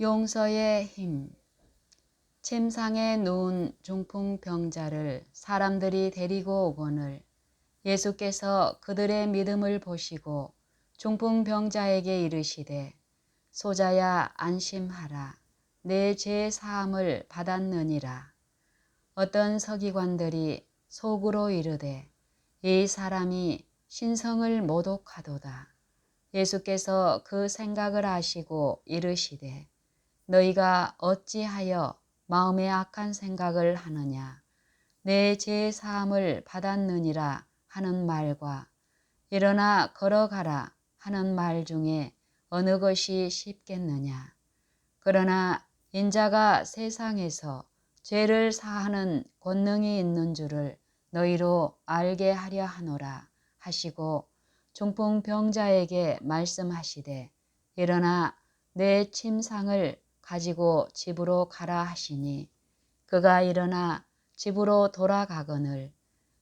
용서의 힘. 침상에 누운 중풍병자를 사람들이 데리고 오거늘 예수께서 그들의 믿음을 보시고 중풍병자에게 이르시되 소자야 안심하라. 내 죄 사함을 받았느니라. 어떤 서기관들이 속으로 이르되 이 사람이 신성을 모독하도다. 예수께서 그 생각을 아시고 이르시되 너희가 어찌하여 마음에 악한 생각을 하느냐. 내 죄 사함을 받았느니라 하는 말과 일어나 걸어가라 하는 말 중에 어느 것이 쉽겠느냐. 그러나 인자가 세상에서 죄를 사하는 권능이 있는 줄을 너희로 알게 하려 하노라 하시고 중풍병자에게 말씀하시되 일어나 내 침상을 가지고 집으로 가라 하시니 그가 일어나 집으로 돌아가거늘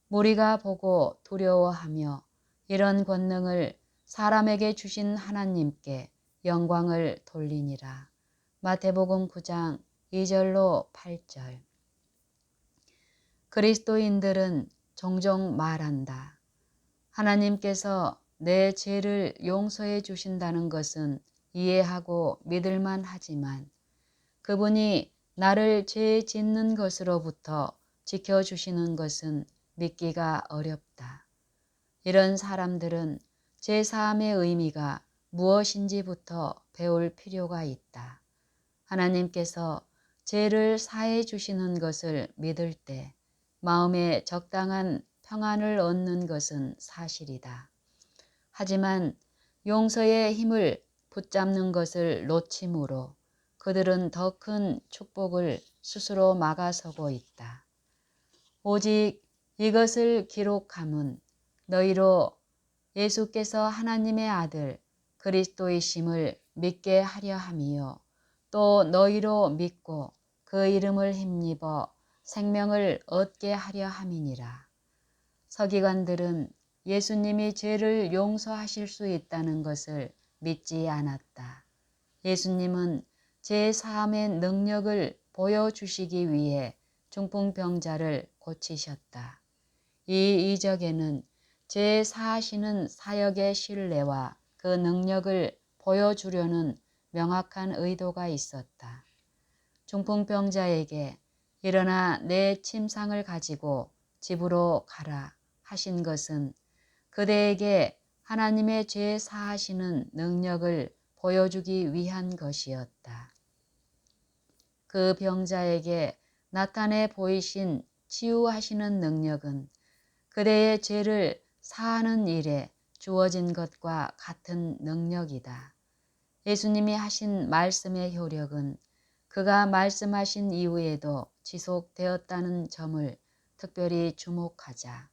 무리가 보고 두려워하며 이런 권능을 사람에게 주신 하나님께 영광을 돌리니라. 마태복음 9장 2절로 8절. 그리스도인들은 종종 말한다. 하나님께서 내 죄를 용서해 주신다는 것은 이해하고 믿을만 하지만 그분이 나를 죄 짓는 것으로부터 지켜주시는 것은 믿기가 어렵다. 이런 사람들은 죄 사함의 의미가 무엇인지부터 배울 필요가 있다. 하나님께서 죄를 사해 주시는 것을 믿을 때 마음에 적당한 평안을 얻는 것은 사실이다. 하지만 용서의 힘을 붙잡는 것을 놓침으로 그들은 더 큰 축복을 스스로 막아서고 있다. 오직 이것을 기록함은 너희로 예수께서 하나님의 아들 그리스도이심을 믿게 하려 함이요 또 너희로 믿고 그 이름을 힘입어 생명을 얻게 하려 함이니라. 서기관들은 예수님이 죄를 용서하실 수 있다는 것을 믿지 않았다. 예수님은 죄 사함의 능력을 보여주시기 위해 중풍병자를 고치셨다. 이 이적에는 죄 사하시는 사역의 신뢰와 그 능력을 보여주려는 명확한 의도가 있었다. 중풍병자에게 일어나 내 침상을 가지고 집으로 가라 하신 것은 그대에게 하나님의 죄 사하시는 능력을 보여주기 위한 것이었다. 그 병자에게 나타내 보이신 치유하시는 능력은 그대의 죄를 사하는 일에 주어진 것과 같은 능력이다. 예수님이 하신 말씀의 효력은 그가 말씀하신 이후에도 지속되었다는 점을 특별히 주목하자.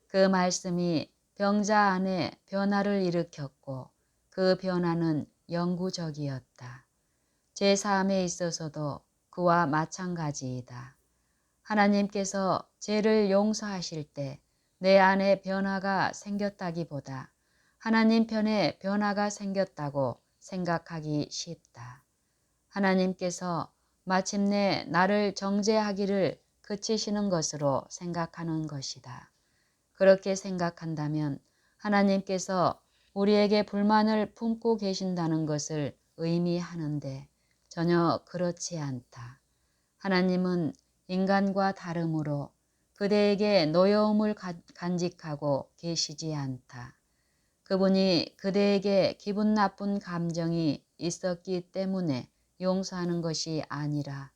그 말씀이 병자 안에 변화를 일으켰고 그 변화는 영구적이었다. 죄 사함에 있어서도 그와 마찬가지이다. 하나님께서 죄를 용서하실 때 내 안에 변화가 생겼다기보다 하나님 편에 변화가 생겼다고 생각하기 쉽다. 하나님께서 마침내 나를 정죄하기를 그치시는 것으로 생각하는 것이다. 그렇게 생각한다면 하나님께서 우리에게 불만을 품고 계신다는 것을 의미하는데 전혀 그렇지 않다. 하나님은 인간과 다름으로 그대에게 노여움을 간직하고 계시지 않다. 그분이 그대에게 기분 나쁜 감정이 있었기 때문에 용서하는 것이 아니라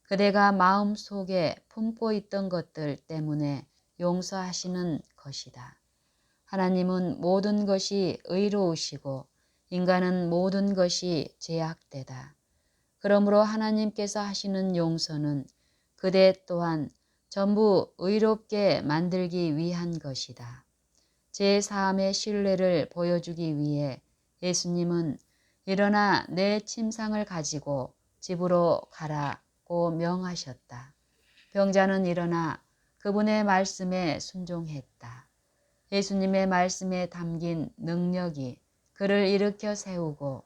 그대가 마음속에 품고 있던 것들 때문에 용서하시는 것이다. 하나님은 모든 것이 의로우시고 인간은 모든 것이 죄악되다. 그러므로 하나님께서 하시는 용서는 그대 또한 전부 의롭게 만들기 위한 것이다. 죄 사함의 신뢰를 보여주기 위해 예수님은 일어나 내 침상을 가지고 집으로 가라고 명하셨다. 병자는 일어나 그분의 말씀에 순종했다. 예수님의 말씀에 담긴 능력이 그를 일으켜 세우고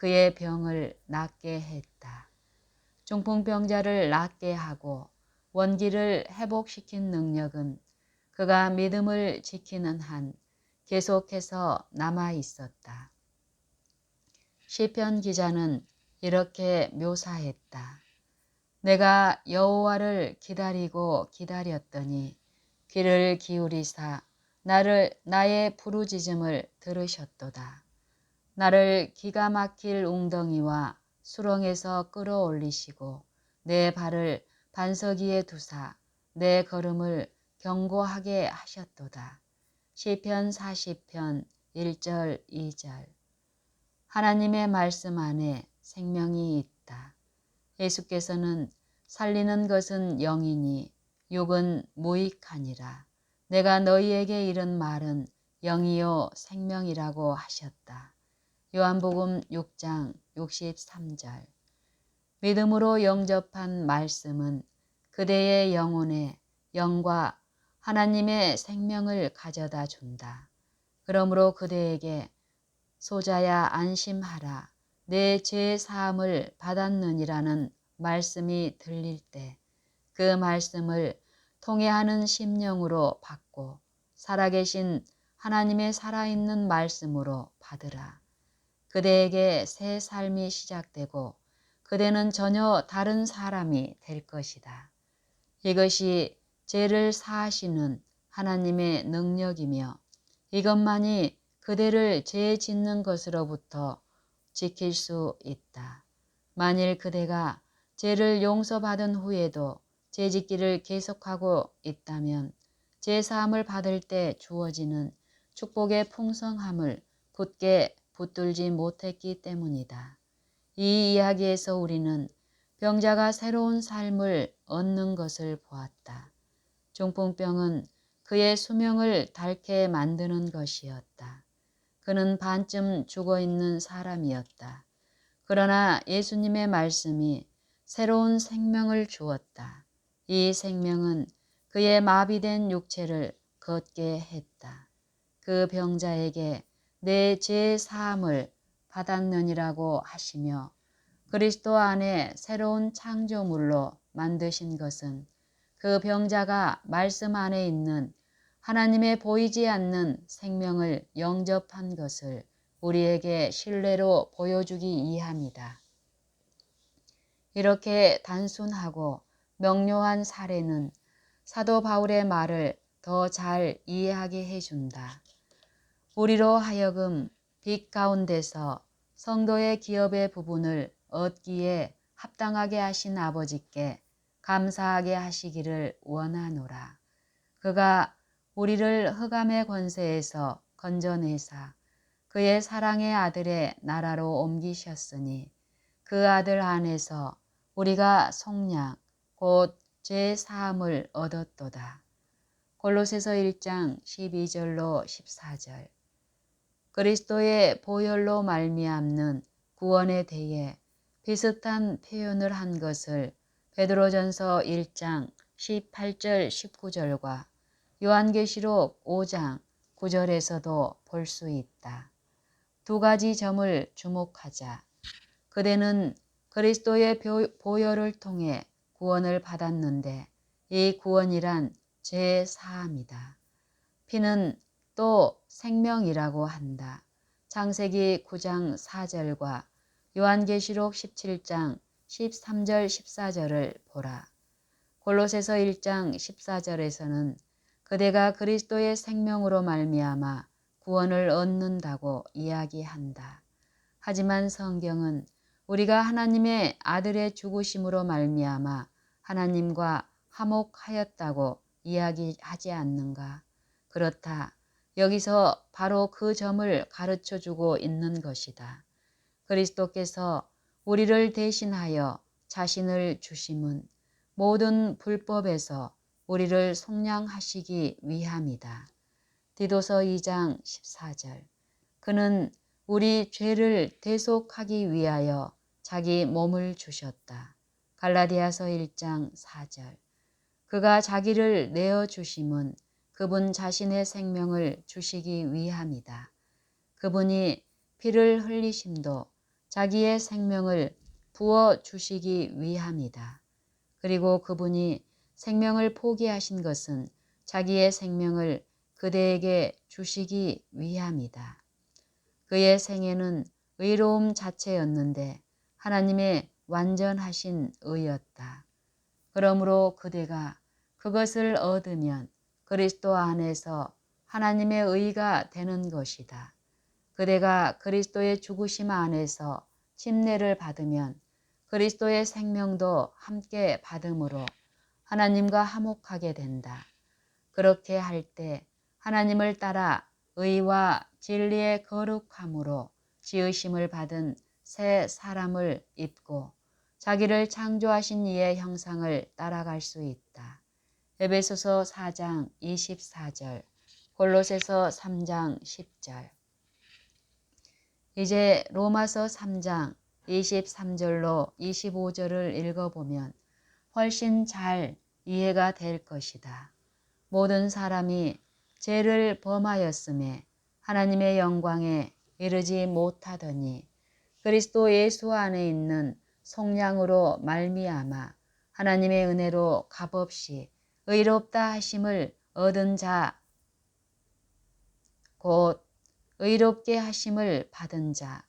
그의 병을 낫게 했다. 중풍병자를 낫게 하고 원기를 회복시킨 능력은 그가 믿음을 지키는 한 계속해서 남아 있었다. 시편 기자는 이렇게 묘사했다. 내가 여호와를 기다리고 기다렸더니 귀를 기울이사 나의 부르짖음을 들으셨도다. 나를 기가 막힐 웅덩이와 수렁에서 끌어올리시고 내 발을 반석 위에 두사 내 걸음을 견고하게 하셨도다. 시편 40편 1절 2절. 하나님의 말씀 안에 생명이 있다. 예수께서는 살리는 것은 영이니 육은 무익하니라. 내가 너희에게 이른 말은 영이요 생명이라고 하셨다. 요한복음 6장 63절. 믿음으로 영접한 말씀은 그대의 영혼에 영과 하나님의 생명을 가져다 준다. 그러므로 그대에게 소자야 안심하라. 내 죄 사함을 받았느니라는 말씀이 들릴 때 그 말씀을 통해하는 심령으로 받고 살아계신 하나님의 살아있는 말씀으로 받으라. 그대에게 새 삶이 시작되고 그대는 전혀 다른 사람이 될 것이다. 이것이 죄를 사하시는 하나님의 능력이며 이것만이 그대를 죄 짓는 것으로부터 지킬 수 있다. 만일 그대가 죄를 용서받은 후에도 죄짓기를 계속하고 있다면 죄사함을 받을 때 주어지는 축복의 풍성함을 굳게 붙들지 못했기 때문이다. 이 이야기에서 우리는 병자가 새로운 삶을 얻는 것을 보았다. 중풍병은 그의 수명을 닳게 만드는 것이었다. 그는 반쯤 죽어있는 사람이었다. 그러나 예수님의 말씀이 새로운 생명을 주었다. 이 생명은 그의 마비된 육체를 걷게 했다. 그 병자에게 내 죄 사함을 받았느니라고 하시며 그리스도 안에 새로운 창조물로 만드신 것은 그 병자가 말씀 안에 있는 하나님의 보이지 않는 생명을 영접한 것을 우리에게 신뢰로 보여주기 위함이다. 이렇게 단순하고 명료한 사례는 사도 바울의 말을 더 잘 이해하게 해준다. 우리로 하여금 빛 가운데서 성도의 기업의 부분을 얻기에 합당하게 하신 아버지께 감사하게 하시기를 원하노라. 그가 우리를 흑암의 권세에서 건져내사 그의 사랑의 아들의 나라로 옮기셨으니 그 아들 안에서 우리가 속량 곧 죄 사함을 얻었도다. 골로새서 1장 12절로 14절. 그리스도의 보혈로 말미암는 구원에 대해 비슷한 표현을 한 것을 베드로전서 1장 18절 19절과 요한계시록 5장 9절에서도 볼 수 있다. 두 가지 점을 주목하자. 그대는 그리스도의 보혈을 통해 구원을 받았는데 이 구원이란 죄 사함이다. 피는 또 생명이라고 한다. 창세기 9장 4절과 요한계시록 17장 13절 14절을 보라. 골로새서 1장 14절에서는 그대가 그리스도의 생명으로 말미암아 구원을 얻는다고 이야기한다. 하지만 성경은 우리가 하나님의 아들의 죽으심으로 말미암아 하나님과 화목하였다고 이야기하지 않는가? 그렇다. 여기서 바로 그 점을 가르쳐주고 있는 것이다. 그리스도께서 우리를 대신하여 자신을 주심은 모든 불법에서 우리를 속량하시기 위함이다. 디도서 2장 14절. 그는 우리 죄를 대속하기 위하여 자기 몸을 주셨다. 갈라디아서 1장 4절. 그가 자기를 내어주심은 그분 자신의 생명을 주시기 위함이다. 그분이 피를 흘리심도 자기의 생명을 부어 주시기 위함이다. 그리고 그분이 생명을 포기하신 것은 자기의 생명을 그대에게 주시기 위함이다. 그의 생애는 의로움 자체였는데 하나님의 완전하신 의였다. 그러므로 그대가 그것을 얻으면 그리스도 안에서 하나님의 의가 되는 것이다. 그대가 그리스도의 죽으심 안에서 침례를 받으면 그리스도의 생명도 함께 받음으로 하나님과 화목하게 된다. 그렇게 할 때 하나님을 따라 의와 진리의 거룩함으로 지으심을 받은 새 사람을 입고 자기를 창조하신 이의 형상을 따라갈 수 있다. 에베소서 4장 24절, 골로새서 3장 10절. 이제 로마서 3장 23절로 25절을 읽어보면 훨씬 잘 이해가 될 것이다. 모든 사람이 죄를 범하였음에 하나님의 영광에 이르지 못하더니 그리스도 예수 안에 있는 속량으로 말미암아 하나님의 은혜로 값없이 의롭다 하심을 얻은 자, 곧 의롭게 하심을 받은 자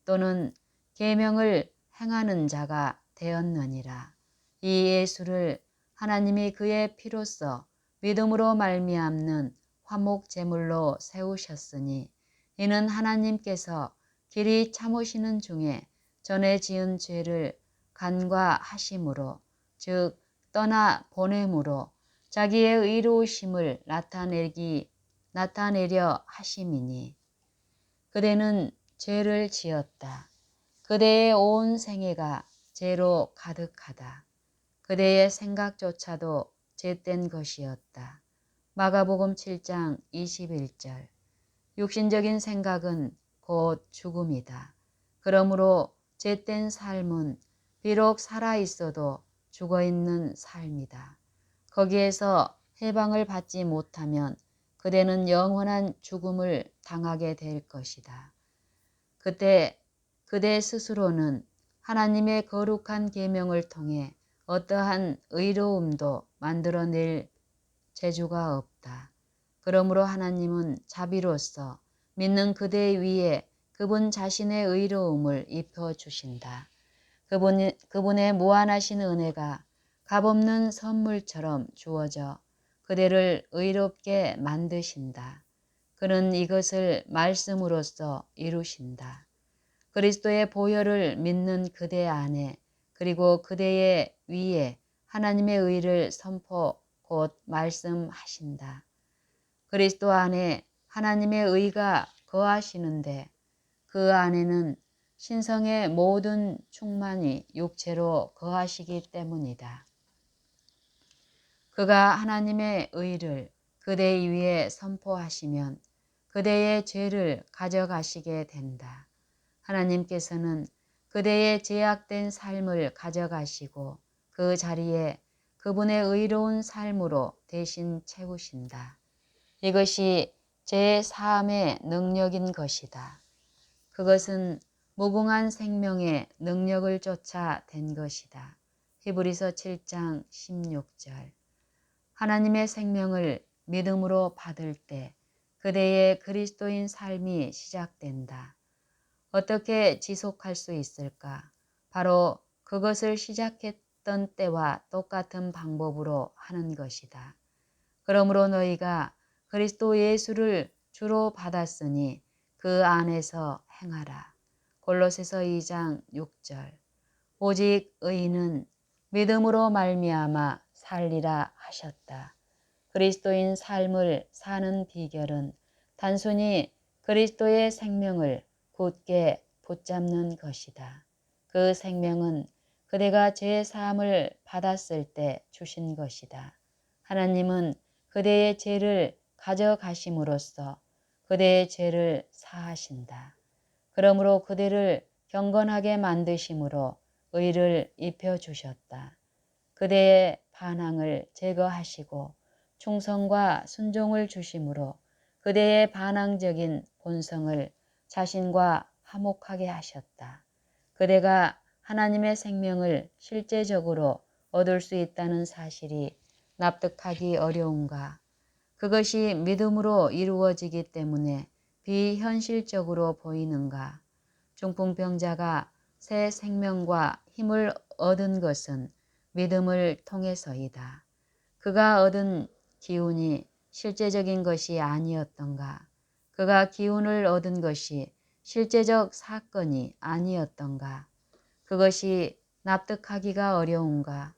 또는 계명을 행하는 자가 되었느니라. 이 예수를 하나님이 그의 피로써 믿음으로 말미암는 화목 제물로 세우셨으니 이는 하나님께서 길이 참으시는 중에 전에 지은 죄를 간과하심으로 즉 떠나 보냄으로 자기의 의로우심을 나타내려 하심이니 그대는 죄를 지었다. 그대의 온 생애가 죄로 가득하다. 그대의 생각조차도 죄된 것이었다. 마가복음 7장 21절. 육신적인 생각은 곧 죽음이다. 그러므로 죄된 삶은 비록 살아있어도 죽어있는 삶이다. 거기에서 해방을 받지 못하면 그대는 영원한 죽음을 당하게 될 것이다. 그때 그대 스스로는 하나님의 거룩한 계명을 통해 어떠한 의로움도 만들어낼 재주가 없다. 그러므로 하나님은 자비로서 믿는 그대 위에 그분 자신의 의로움을 입혀주신다. 그분의 무한하신 은혜가 값없는 선물처럼 주어져 그대를 의롭게 만드신다. 그는 이것을 말씀으로써 이루신다. 그리스도의 보혈을 믿는 그대 안에 그리고 그대의 위에 하나님의 의를 선포 곧 말씀하신다. 그리스도 안에 하나님의 의가 거하시는데 그 안에는 신성의 모든 충만이 육체로 거하시기 때문이다. 그가 하나님의 의를 그대 위에 선포하시면 그대의 죄를 가져가시게 된다. 하나님께서는 그대의 제약된 삶을 가져가시고 그 자리에 그분의 의로운 삶으로 대신 채우신다. 이것이 죄 사함의 능력인 것이다. 그것은 무궁한 생명의 능력을 쫓아 된 것이다. 히브리서 7장 16절. 하나님의 생명을 믿음으로 받을 때 그대의 그리스도인 삶이 시작된다. 어떻게 지속할 수 있을까? 바로 그것을 시작했던 때와 똑같은 방법으로 하는 것이다. 그러므로 너희가 그리스도 예수를 주로 받았으니 그 안에서 행하라. 골로새서 2장 6절. 오직 의인은 믿음으로 말미암아 살리라 하셨다. 그리스도인 삶을 사는 비결은 단순히 그리스도의 생명을 굳게 붙잡는 것이다. 그 생명은 그대가 죄 사함을 받았을 때 주신 것이다. 하나님은 그대의 죄를 가져가심으로써 그대의 죄를 사하신다. 그러므로 그대를 경건하게 만드심으로 의를 입혀주셨다. 그대의 반항을 제거하시고 충성과 순종을 주심으로 그대의 반항적인 본성을 자신과 화목하게 하셨다. 그대가 하나님의 생명을 실제적으로 얻을 수 있다는 사실이 납득하기 어려운가? 그것이 믿음으로 이루어지기 때문에 비현실적으로 보이는가? 중풍병자가 새 생명과 힘을 얻은 것은 믿음을 통해서이다. 그가 얻은 기운이 실제적인 것이 아니었던가? 그가 기운을 얻은 것이 실제적 사건이 아니었던가? 그것이 납득하기가 어려운가?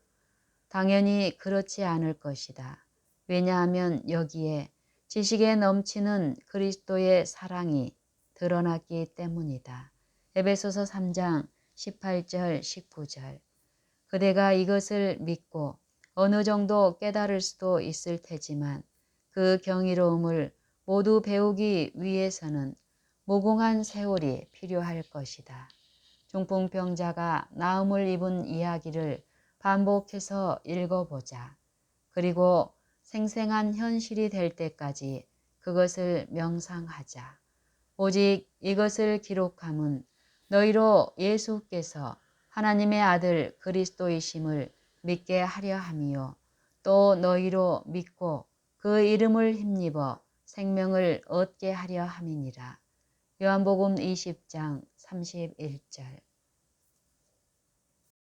당연히 그렇지 않을 것이다. 왜냐하면 여기에 지식에 넘치는 그리스도의 사랑이 드러났기 때문이다. 에베소서 3장 18절 19절. 그대가 이것을 믿고 어느 정도 깨달을 수도 있을 테지만 그 경이로움을 모두 배우기 위해서는 무궁한 세월이 필요할 것이다. 중풍병자가 나음을 입은 이야기를 반복해서 읽어보자. 그리고 생생한 현실이 될 때까지 그것을 명상하자. 오직 이것을 기록함은 너희로 예수께서 하나님의 아들 그리스도이심을 믿게 하려 함이요. 또 너희로 믿고 그 이름을 힘입어 생명을 얻게 하려 함이니라. 요한복음 20장 31절.